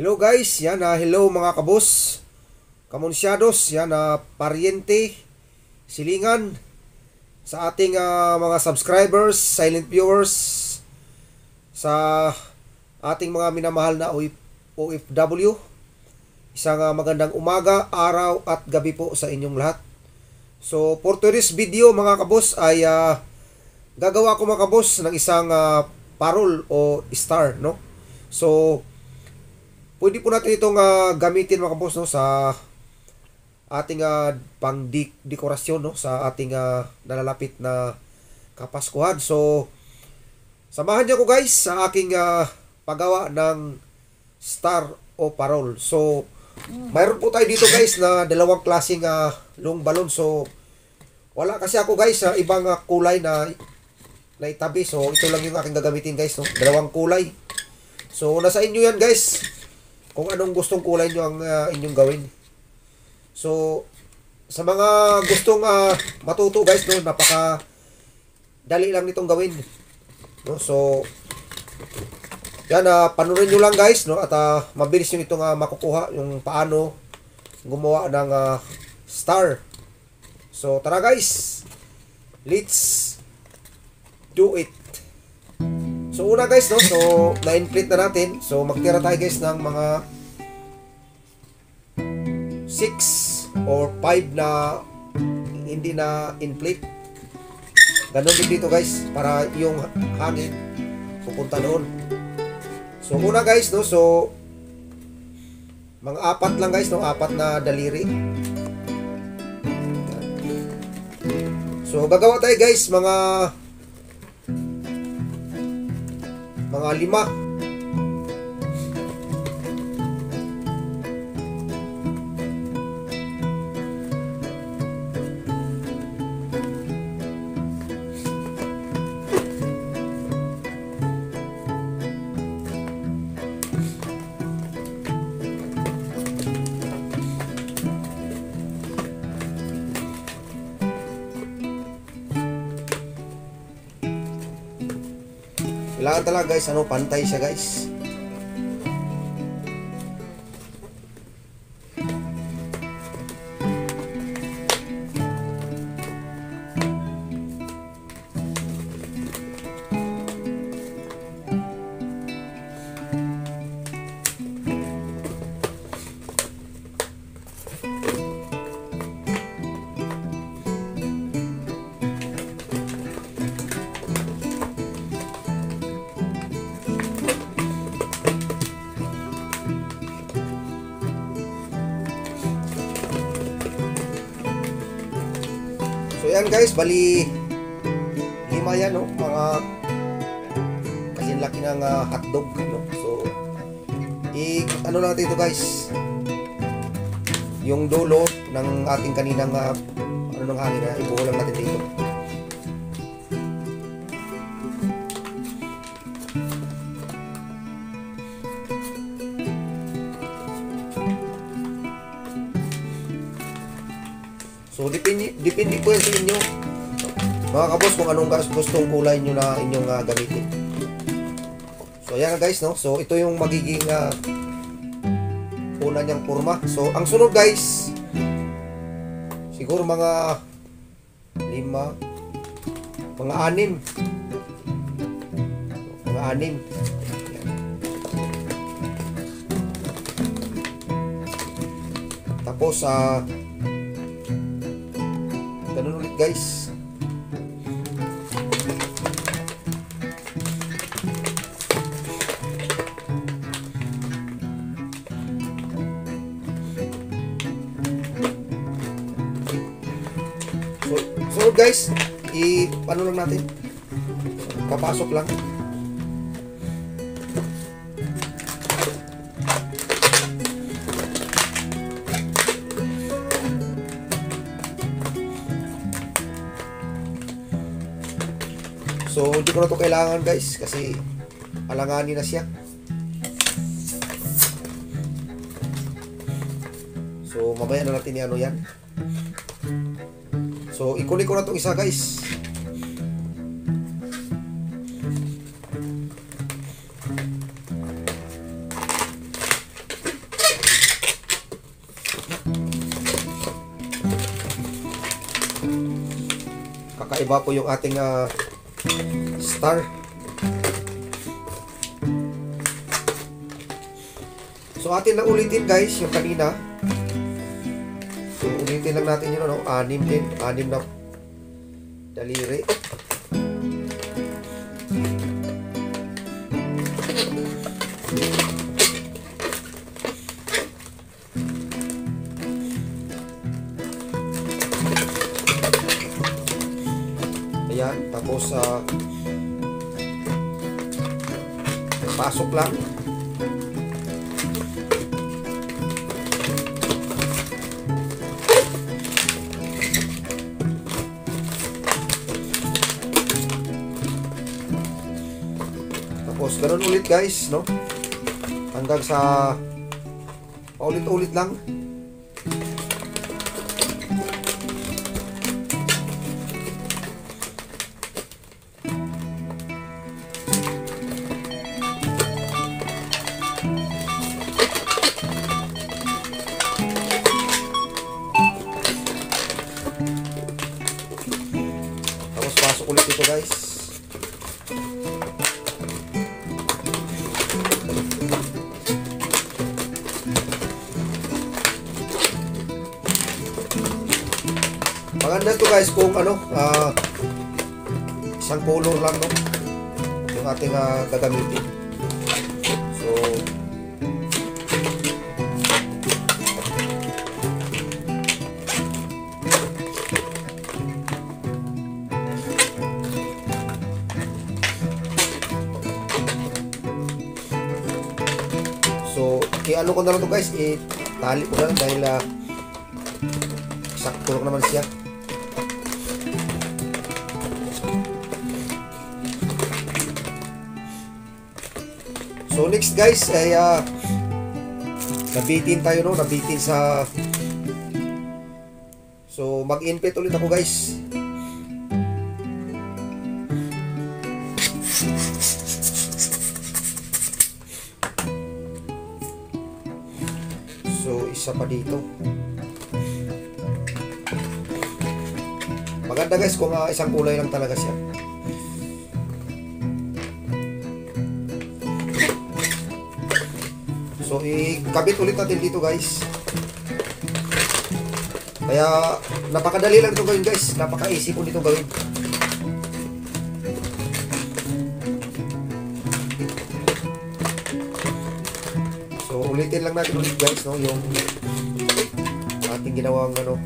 Hello guys, yan hello mga kabos, kamunsyados, yan paryente, silingan sa ating mga subscribers, silent viewers, sa ating mga minamahal na OFW. Isang magandang umaga, araw at gabi po sa inyong lahat. So for today's video mga kabos ay gagawa ko mga kabos ng isang parol o star, no? So pwede po natin itong gamitin mga kabos, no, sa ating pang-dekorasyon, no, sa ating nalalapit na Kapaskuhan. So samahan niyo ko guys sa aking paggawa ng star o parol. So mayroon po tayo dito guys na dalawang klaseng long balon. So wala kasi ako guys sa ibang kulay na itabi. So ito lang yung aking gagamitin guys, no? Dalawang kulay. So nasa inyo yan guys, kung anong gustong kulay nyo ang inyong gawin. So sa mga gustong matuto guys, no, napaka dali lang nitong gawin, no? So yan, panurin nyo lang guys, no, at mabilis nyo itong makukuha yung paano gumawa ng star. So tara guys, let's do it. So una guys, no, so na-inflate na natin. So magtira tayo guys ng mga 6 or 5 na hindi na inflate. Ganon din dito guys, para yung hangin pupunta doon. So una guys, no, so mga 4 lang guys, no, 4 na daliri. So gagawa tayo guys mga 5. Kailangan talaga guys, pantay siya guys. So yan guys, bali 5 yan, no, mga kasi laki ng hotdog, no. So ano lang natin ito guys, yung dulo ng ating kaninang ng hangin na ibuo lang natin dito. So depende po yan sa inyo mga kabos kung anong gustong kulay nyo na inyong gamitin. So yan guys, no, so ito yung magiging una niyang forma. So ang sunod guys, siguro mga 5, mga 6. Mga 6. Yan. Tapos ganun ulit guys. So guys, paano lang natin, papasok lang. So hindi ko na ito kailangan guys, kasi alanganin na siya. So mamaya na natin yan. So ikunin ko na itong isa guys. iba po yung ating star. So atin lang ulitin guys yung kanina. So ulitin lang natin yun, no? 6 na daliri. Ayan, tapos pasok lang. Tapos ganun ulit guys, no? Hanggang sa paulit-ulit lang. Tapos pasok ulit dito guys. Maganda to guys kung ano, isang color lang, no, yung ating gagamitin. So i-ano ko na lang to guys, itali ko na lang dahil sakto lang naman siya. So next guys ay nabitin tayo, no, nabitin sa, so mag-input ulit ako guys. So isa pa dito. Maganda guys kung isang kulay lang talaga siya. So ikabit ulit natin dito guys. Kaya napakadali lang ito gawin guys, napaka-easy po nito gawin. So ulitin lang natin ulit guys, no, yung ating ginawang ano.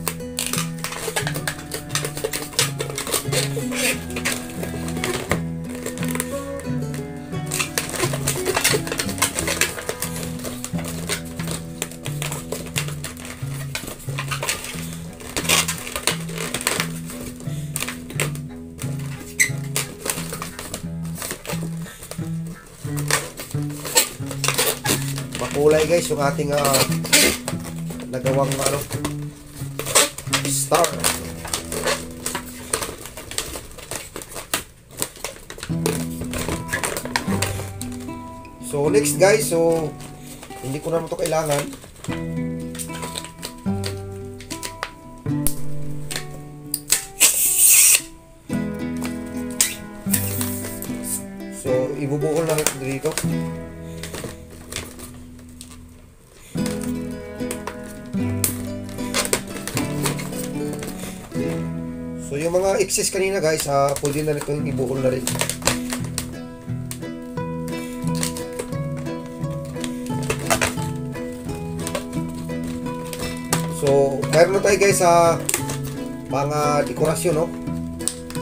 Makulay guys yung ating nagawang ano, star. So next guys, so hindi ko naman ito kailangan. So ibubuhol na ito dito. So yung mga excess kanina guys, pwede na itong ibuhol na rin. So mayroon na tayo guys sa mga dekorasyon, no.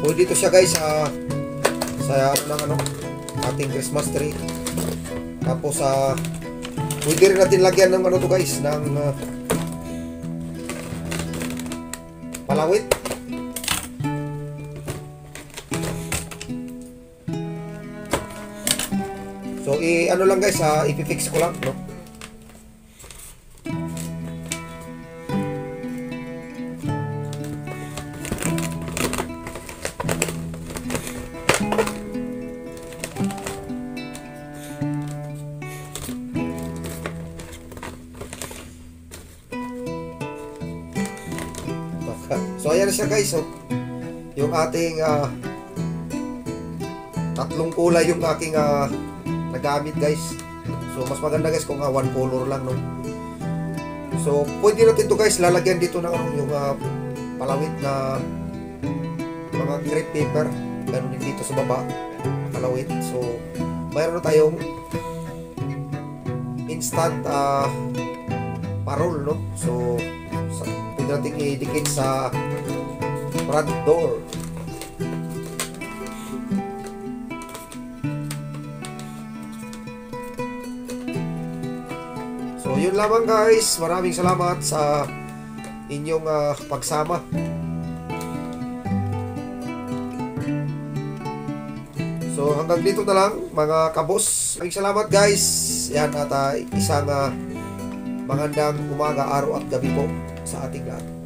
Pwede ito siya guys sa ano ng ano, ating Christmas tree. Tapos pwede rin natin lagyan ng ano to guys, ng palawit. So ano lang guys, ipifix ko lang, no. So ayan na siya guys, so yung ating tatlong kulay yung aking nagamit guys. So mas maganda guys kung one color lang, no. So pwede natin to guys lalagyan dito ng yung palawit na mga crepe paper, ganun din dito sa baba palawit. So mayroon na tayong instant parol, no. So pwede natin i-dikit sa front door. So yun lamang guys, maraming salamat sa inyong pagsama. So hanggang dito na lang mga kabos. Maraming salamat guys. Yan, at isang magandang umaga, araw at gabi po sa ating lahat.